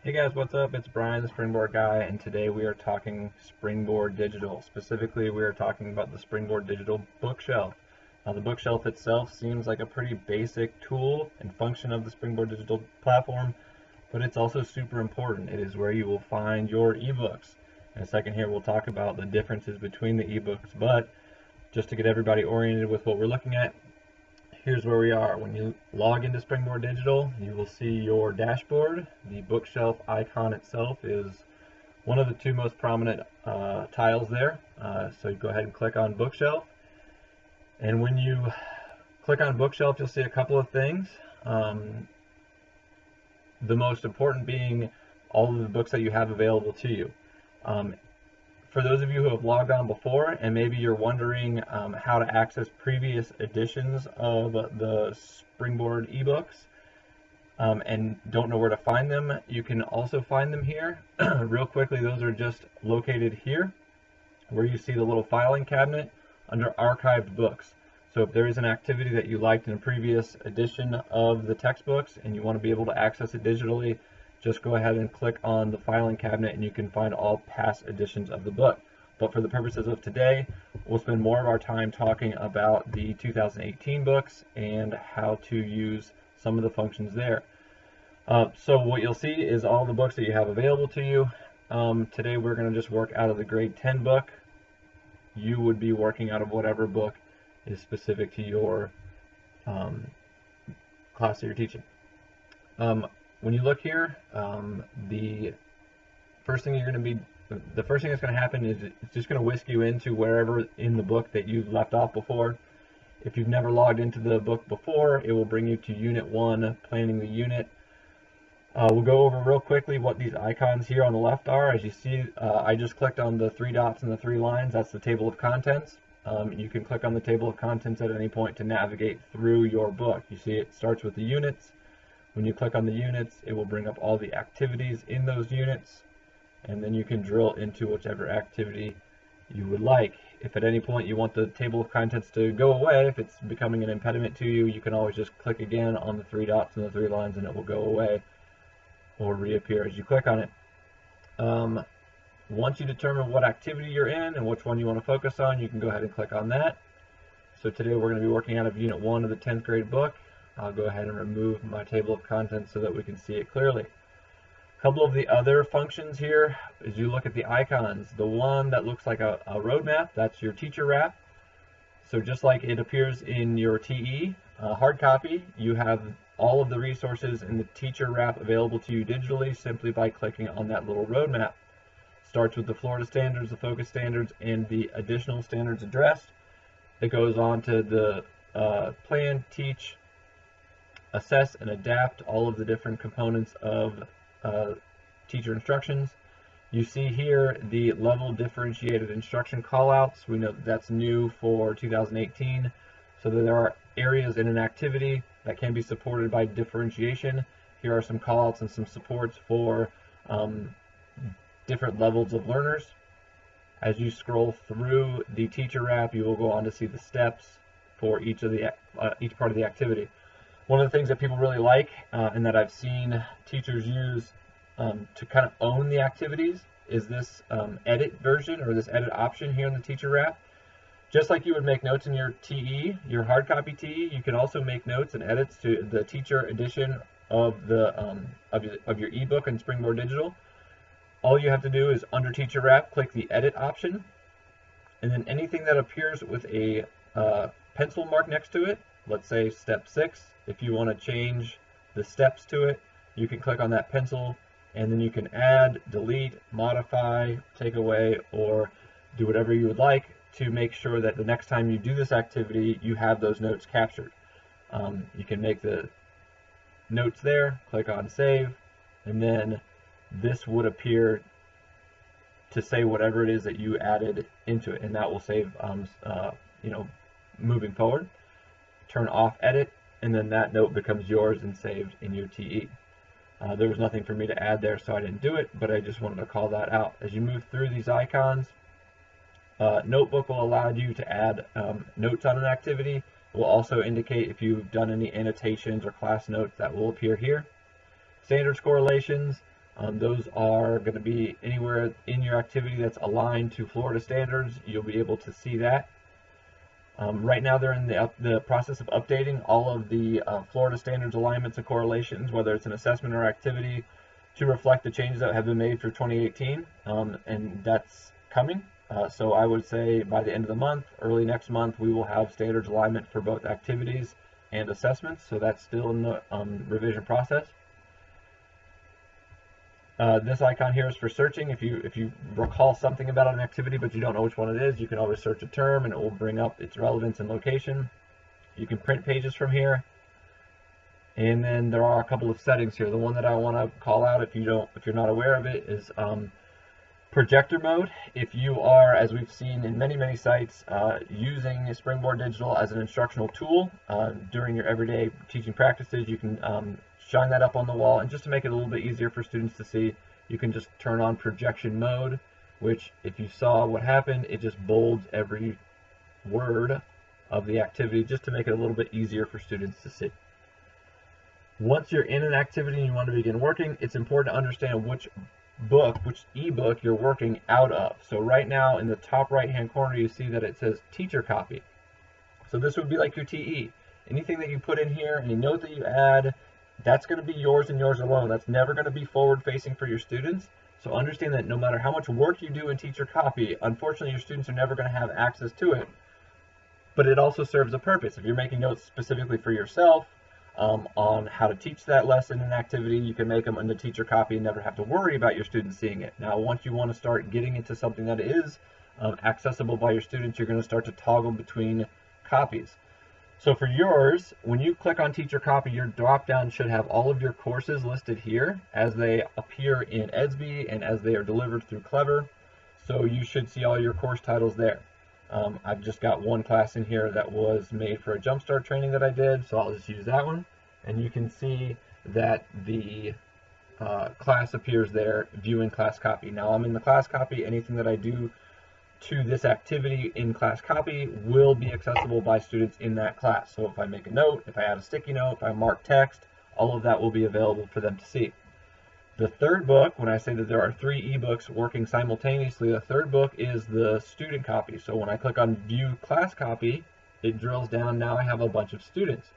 Hey guys, what's up? It's Brian, the Springboard guy, and today we are talking Springboard Digital. Specifically, we are talking about the Springboard Digital bookshelf. Now, the bookshelf itself seems like a pretty basic tool and function of the Springboard Digital platform, but it's also super important. It is where you will find your ebooks. In a second here, we'll talk about the differences between the ebooks, but just to get everybody oriented with what we're looking at, here's where we are. When you log into Springboard Digital, you will see your dashboard. The bookshelf icon itself is one of the two most prominent tiles there. So you go ahead and click on bookshelf. And when you click on bookshelf, you'll see a couple of things. The most important being all of the books that you have available to you. For those of you who have logged on before and maybe you're wondering how to access previous editions of the Springboard ebooks and don't know where to find them, you can also find them here. Real quickly, those are just located here where you see the little filing cabinet under archived books. So if there is an activity that you liked in a previous edition of the textbooks and you want to be able to access it digitally, just go ahead and click on the filing cabinet and you can find all past editions of the book. But for the purposes of today, we'll spend more of our time talking about the 2018 books and how to use some of the functions there. So what you'll see is all the books that you have available to you. Today we're going to just work out of the grade 10 book. You would be working out of whatever book is specific to your class that you're teaching. When you look here, the first thing that's going to happen is it's just going to whisk you into wherever in the book that you've left off before. If you've never logged into the book before, it will bring you to Unit 1, Planning the Unit. We'll go over real quickly what these icons here on the left are. As you see, I just clicked on the 3 dots and the 3 lines. That's the table of contents. You can click on the table of contents at any point to navigate through your book. You see it starts with the units. When you click on the units, it will bring up all the activities in those units, and then you can drill into whichever activity you would like. If at any point you want the table of contents to go away, if it's becoming an impediment to you, you can always just click again on the 3 dots and the 3 lines and it will go away or reappear as you click on it. Once you determine what activity you're in and which one you want to focus on, you can go ahead and click on that. So today we're going to be working out of Unit 1 of the 10th grade book. I'll go ahead and remove my table of contents so that we can see it clearly. A couple of the other functions here, as you look at the icons, the one that looks like a roadmap, that's your teacher wrap. So just like it appears in your TE hard copy, you have all of the resources in the teacher wrap available to you digitally simply by clicking on that little roadmap. Starts with the Florida standards, the focus standards, and the additional standards addressed. It goes on to the plan, teach, assess, and adapt all of the different components of teacher instructions. You see here the level differentiated instruction callouts. We know that that's new for 2018, so that there are areas in an activity that can be supported by differentiation. Here are some callouts and some supports for different levels of learners. As you scroll through the teacher wrap, you will go on to see the steps for each part of the activity. One of the things that people really like and that I've seen teachers use to kind of own the activities is this edit version, or this edit option here in the teacher wrap. Just like you would make notes in your TE, your hard copy TE, you can also make notes and edits to the teacher edition of your ebook in Springboard Digital. All you have to do is under teacher wrap, click the edit option, and then anything that appears with a pencil mark next to it, let's say step 6, if you want to change the steps to it, you can click on that pencil and then you can add, delete, modify, take away, or do whatever you would like to make sure that the next time you do this activity, you have those notes captured. You can make the notes there, click on save, and then this would appear to say whatever it is that you added into it, and that will save moving forward. Turn off edit, and then that note becomes yours and saved in your TE. There was nothing for me to add there, so I didn't do it, but I just wanted to call that out. As you move through these icons, Notebook will allow you to add notes on an activity. It will also indicate if you've done any annotations or class notes that will appear here. Standards correlations, Those are going to be anywhere in your activity that's aligned to Florida standards. You'll be able to see that. Right now they're in the process of updating all of the Florida standards alignments and correlations, whether it's an assessment or activity, to reflect the changes that have been made for 2018, and that's coming. So I would say by the end of the month, early next month, we will have standards alignment for both activities and assessments, so that's still in the revision process. This icon here is for searching. If you recall something about an activity but you don't know which one it is, you can always search a term and it will bring up its relevance and location. You can print pages from here. And then there are a couple of settings here. The one that I want to call out, if you're not aware of it, is projector mode. If you are, as we've seen in many sites, using SpringBoard Digital as an instructional tool during your everyday teaching practices, you can shine that up on the wall, and just to make it a little bit easier for students to see, you can just turn on projection mode, which, if you saw what happened, it just bolds every word of the activity just to make it a little bit easier for students to see. Once you're in an activity and you want to begin working, it's important to understand which ebook you're working out of. So right now in the top right hand corner you see that it says teacher copy. So this would be like your TE. Anything that you put in here, any note that you add, that's going to be yours and yours alone. That's never going to be forward facing for your students. So understand that no matter how much work you do in teacher copy, unfortunately your students are never going to have access to it. But it also serves a purpose. If you're making notes specifically for yourself on how to teach that lesson and activity, you can make them into teacher copy and never have to worry about your students seeing it. Now once you want to start getting into something that is accessible by your students, you're going to start to toggle between copies. So for yours, when you click on teacher copy, your drop down should have all of your courses listed here as they appear in EDSB and as they are delivered through Clever. So you should see all your course titles there. I've just got one class in here that was made for a Jumpstart training that I did, so I'll just use that one. And you can see that the class appears there, viewing class copy. Now I'm in the class copy. Anything that I do to this activity in class copy will be accessible by students in that class. So if I make a note, if I add a sticky note, if I mark text, all of that will be available for them to see. The third book, when I say that there are 3 ebooks working simultaneously, the third book is the student copy. So when I click on view class copy, it drills down. Now I have a bunch of students.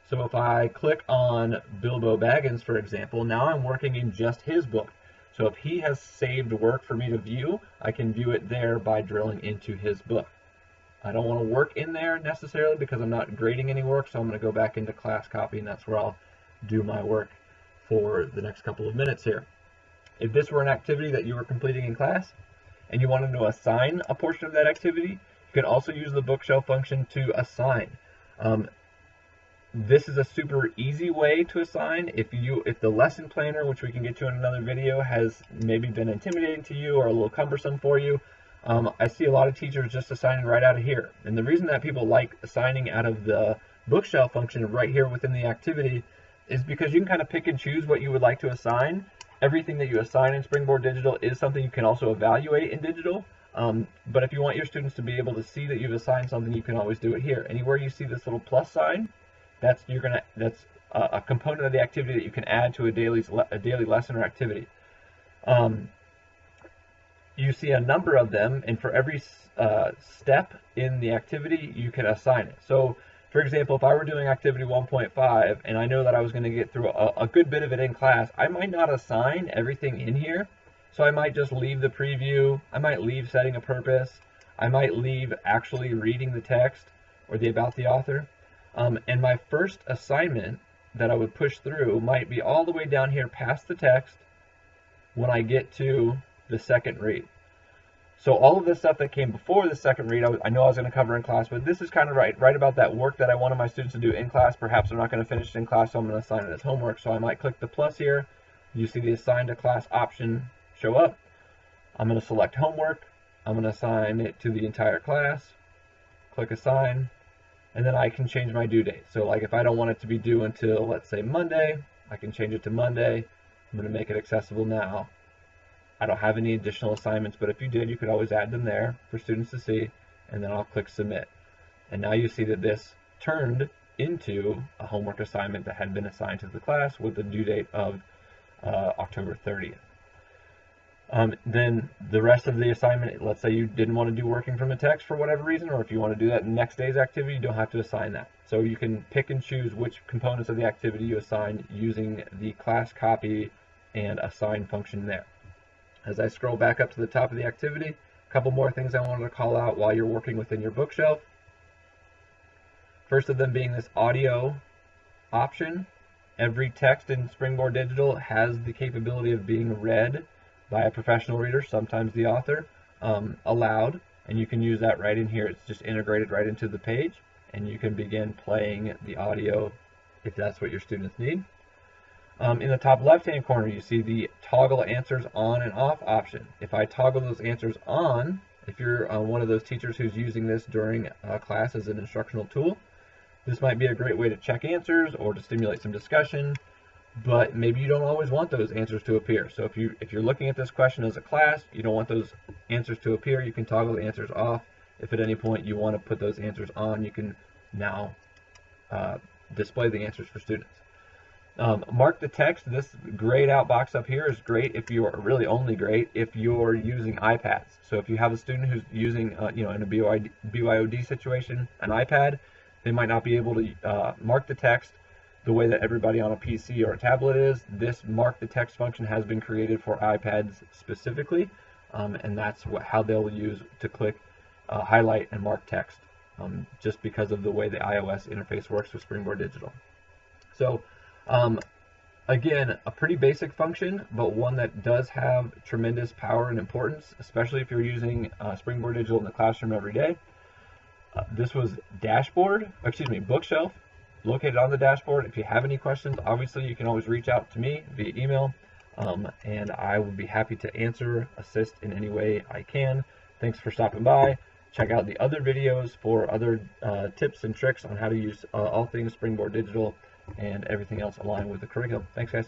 So if I click on Bilbo Baggins, for example, now I'm working in just his book. So if he has saved work for me to view, I can view it there by drilling into his book. I don't want to work in there necessarily because I'm not grading any work, so I'm going to go back into class copy, and that's where I'll do my work for the next couple of minutes here. If this were an activity that you were completing in class and you wanted to assign a portion of that activity, you can also use the bookshelf function to assign. This is a super easy way to assign. If the lesson planner, which we can get to in another video, has maybe been intimidating to you or a little cumbersome for you, I see a lot of teachers just assigning right out of here. And the reason that people like assigning out of the bookshelf function right here within the activity is because you can kind of pick and choose what you would like to assign. Everything that you assign in SpringBoard Digital is something you can also evaluate in digital. But if you want your students to be able to see that you've assigned something, you can always do it here. Anywhere you see this little plus sign, that's a component of the activity that you can add to a daily lesson or activity. You see a number of them, and for every step in the activity, you can assign it. So, for example, if I were doing activity 1.5 and I know that I was going to get through a good bit of it in class, I might not assign everything in here. So I might just leave the preview, I might leave setting a purpose, I might leave actually reading the text or the about the author. And my first assignment that I would push through might be all the way down here past the text when I get to the second read. So all of the stuff that came before the second read, I know I was going to cover in class, but this is kind of right about that work that I wanted my students to do in class. Perhaps I'm not going to finish it in class, so I'm going to assign it as homework. So I might click the plus here. You see the assign to class option show up. I'm going to select homework. I'm going to assign it to the entire class. Click assign. And then I can change my due date. So like if I don't want it to be due until, let's say, Monday, I can change it to Monday. I'm going to make it accessible now. I don't have any additional assignments, but if you did, you could always add them there for students to see, and then I'll click submit. And now you see that this turned into a homework assignment that had been assigned to the class with the due date of October 30th. Then the rest of the assignment, let's say you didn't want to do working from a text for whatever reason, or if you want to do that in the next day's activity, you don't have to assign that. So you can pick and choose which components of the activity you assign using the class copy and assign function there. As I scroll back up to the top of the activity, a couple more things I wanted to call out while you're working within your bookshelf. First of them being this audio option. Every text in SpringBoard Digital has the capability of being read by a professional reader, sometimes the author, aloud, and you can use that right in here. It's just integrated right into the page, and you can begin playing the audio if that's what your students need. In the top left-hand corner, you see the toggle answers on and off option. If I toggle those answers on, if you're one of those teachers who's using this during class as an instructional tool, this might be a great way to check answers or to stimulate some discussion, but maybe you don't always want those answers to appear. So if you're looking at this question as a class, you don't want those answers to appear, you can toggle the answers off. If at any point you want to put those answers on, you can now display the answers for students. Mark the text. This grayed out box up here is great if you're really only great if you're using iPads. So if you have a student who's using, in a BYOD situation, an iPad, they might not be able to mark the text the way that everybody on a PC or a tablet is. This mark the text function has been created for iPads specifically, and that's how they'll use to click, highlight, and mark text, just because of the way the iOS interface works with SpringBoard Digital. So again, a pretty basic function, but one that does have tremendous power and importance, especially if you're using SpringBoard Digital in the classroom every day. This was bookshelf, located on the dashboard. If you have any questions, obviously you can always reach out to me via email, and I would be happy to answer, assist in any way I can. Thanks for stopping by. Check out the other videos for other tips and tricks on how to use all things SpringBoard Digital and everything else aligned with the curriculum. Thanks, guys.